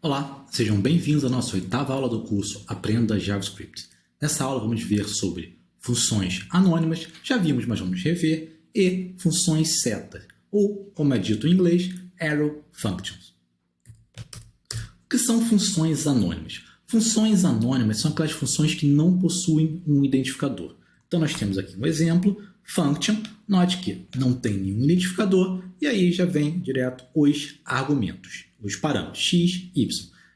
Olá, sejam bem-vindos à nossa oitava aula do curso Aprenda JavaScript. Nessa aula vamos ver sobre funções anônimas, já vimos, mas vamos rever, e funções setas, ou, como é dito em inglês, arrow functions. O que são funções anônimas? Funções anônimas são aquelas funções que não possuem um identificador. Então nós temos aqui um exemplo, function, note que não tem nenhum identificador, e aí já vem direto os argumentos, os parâmetros x, y.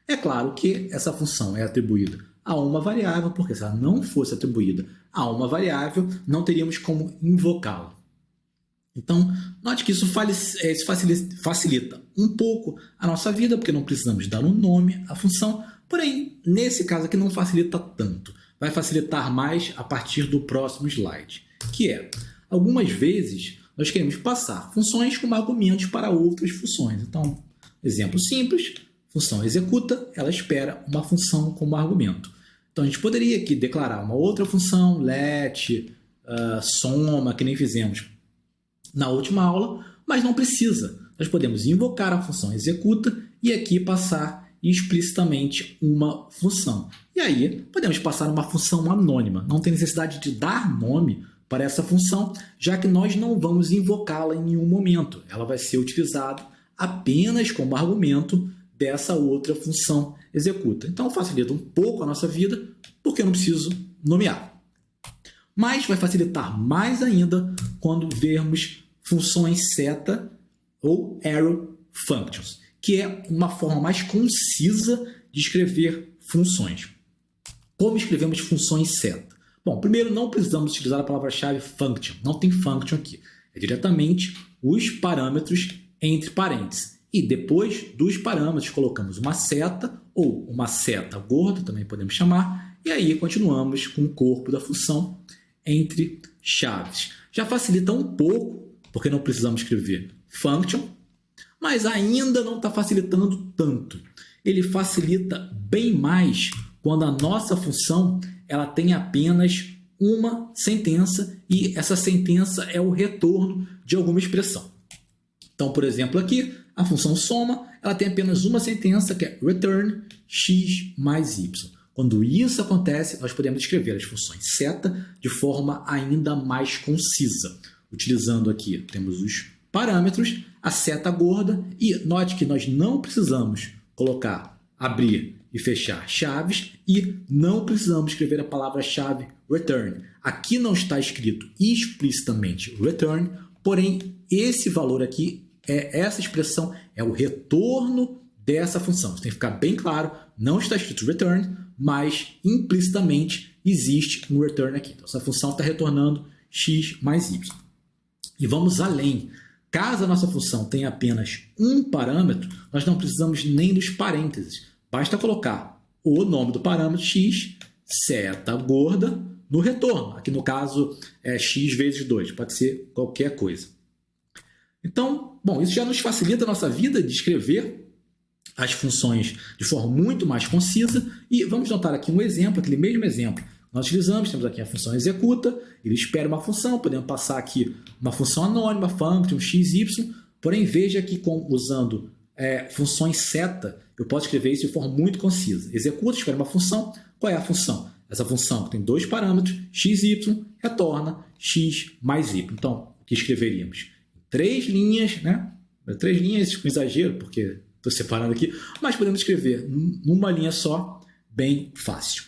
É claro que essa função é atribuída a uma variável, porque se ela não fosse atribuída a uma variável, não teríamos como invocá-la. Então, note que isso facilita um pouco a nossa vida, porque não precisamos dar um nome à função, porém, nesse caso aqui não facilita tanto. Vai facilitar mais a partir do próximo slide, que é, algumas vezes, nós queremos passar funções como argumentos para outras funções. Então, exemplo simples, função executa, ela espera uma função como argumento. Então, a gente poderia aqui declarar uma outra função, let, soma, que nem fizemos na última aula, mas não precisa. Nós podemos invocar a função executa e aqui passar explicitamente uma função. E aí, podemos passar uma função anônima. Não tem necessidade de dar nome para essa função, já que nós não vamos invocá-la em nenhum momento. Ela vai ser utilizada apenas como argumento dessa outra função executa. Então, facilita um pouco a nossa vida, porque eu não preciso nomear. Mas vai facilitar mais ainda quando vermos funções seta ou arrow functions, que é uma forma mais concisa de escrever funções. Como escrevemos funções seta? Bom, primeiro não precisamos utilizar a palavra-chave function, não tem function aqui. É diretamente os parâmetros entre parênteses. E depois dos parâmetros colocamos uma seta ou uma seta gorda, também podemos chamar, e aí continuamos com o corpo da função entre chaves. Já facilita um pouco, porque não precisamos escrever function, mas ainda não está facilitando tanto. Ele facilita bem mais quando a nossa função ela tem apenas uma sentença e essa sentença é o retorno de alguma expressão. Então, por exemplo, aqui, a função soma ela tem apenas uma sentença que é return x mais y. Quando isso acontece, nós podemos escrever as funções seta de forma ainda mais concisa. Utilizando aqui, temos os parâmetros, a seta gorda, e note que nós não precisamos colocar, abrir e fechar chaves, e não precisamos escrever a palavra-chave return. Aqui não está escrito explicitamente return, porém, esse valor aqui, essa expressão, é o retorno dessa função. Isso tem que ficar bem claro, não está escrito return, mas implicitamente existe um return aqui. Então, essa função está retornando x mais y. E vamos além. Caso a nossa função tenha apenas um parâmetro, nós não precisamos nem dos parênteses. Basta colocar o nome do parâmetro x, seta gorda, no retorno. Aqui no caso é x vezes 2, pode ser qualquer coisa. Então, bom, isso já nos facilita a nossa vida de escrever as funções de forma muito mais concisa. E vamos notar aqui um exemplo, aquele mesmo exemplo. Nós utilizamos, temos aqui a função executa, ele espera uma função, podemos passar aqui uma função anônima, function, x, y, porém veja que usando funções seta, eu posso escrever isso de forma muito concisa. Executa, espera uma função, qual é a função? Essa função que tem dois parâmetros, x e y, retorna x mais y. Então, o que escreveríamos? 3 linhas, né? 3 linhas com exagero, porque estou separando aqui, mas podemos escrever numa linha só, bem fácil.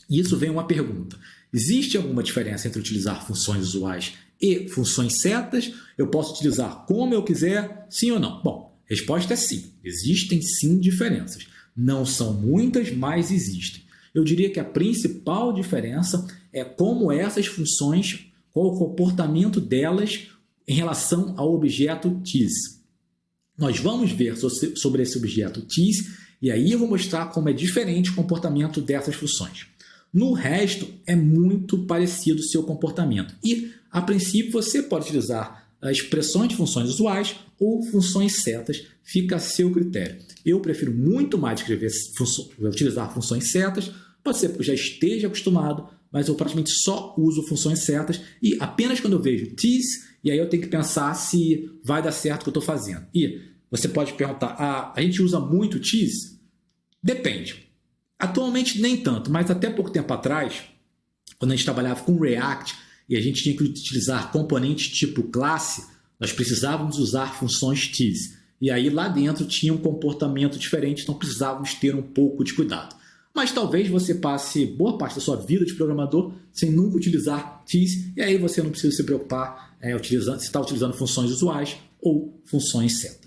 E isso vem uma pergunta. Existe alguma diferença entre utilizar funções usuais e funções setas? Eu posso utilizar como eu quiser, sim ou não? Bom, a resposta é sim. Existem sim diferenças. Não são muitas, mas existem. Eu diria que a principal diferença é como essas funções, qual o comportamento delas em relação ao objeto tease. Nós vamos ver sobre esse objeto tease e aí eu vou mostrar como é diferente o comportamento dessas funções. No resto, é muito parecido o seu comportamento. E, a princípio, você pode utilizar expressões de funções usuais ou funções setas, fica a seu critério. Eu prefiro muito mais utilizar funções setas, pode ser porque eu já esteja acostumado, mas eu praticamente só uso funções setas e apenas quando eu vejo tease, e aí eu tenho que pensar se vai dar certo o que eu estou fazendo. E você pode perguntar, a gente usa muito tease? Depende. Atualmente nem tanto, mas até pouco tempo atrás, quando a gente trabalhava com React e a gente tinha que utilizar componentes tipo classe, nós precisávamos usar funções tease. E aí lá dentro tinha um comportamento diferente, então precisávamos ter um pouco de cuidado. Mas talvez você passe boa parte da sua vida de programador sem nunca utilizar tease, e aí você não precisa se preocupar se está utilizando funções usuais ou funções seta.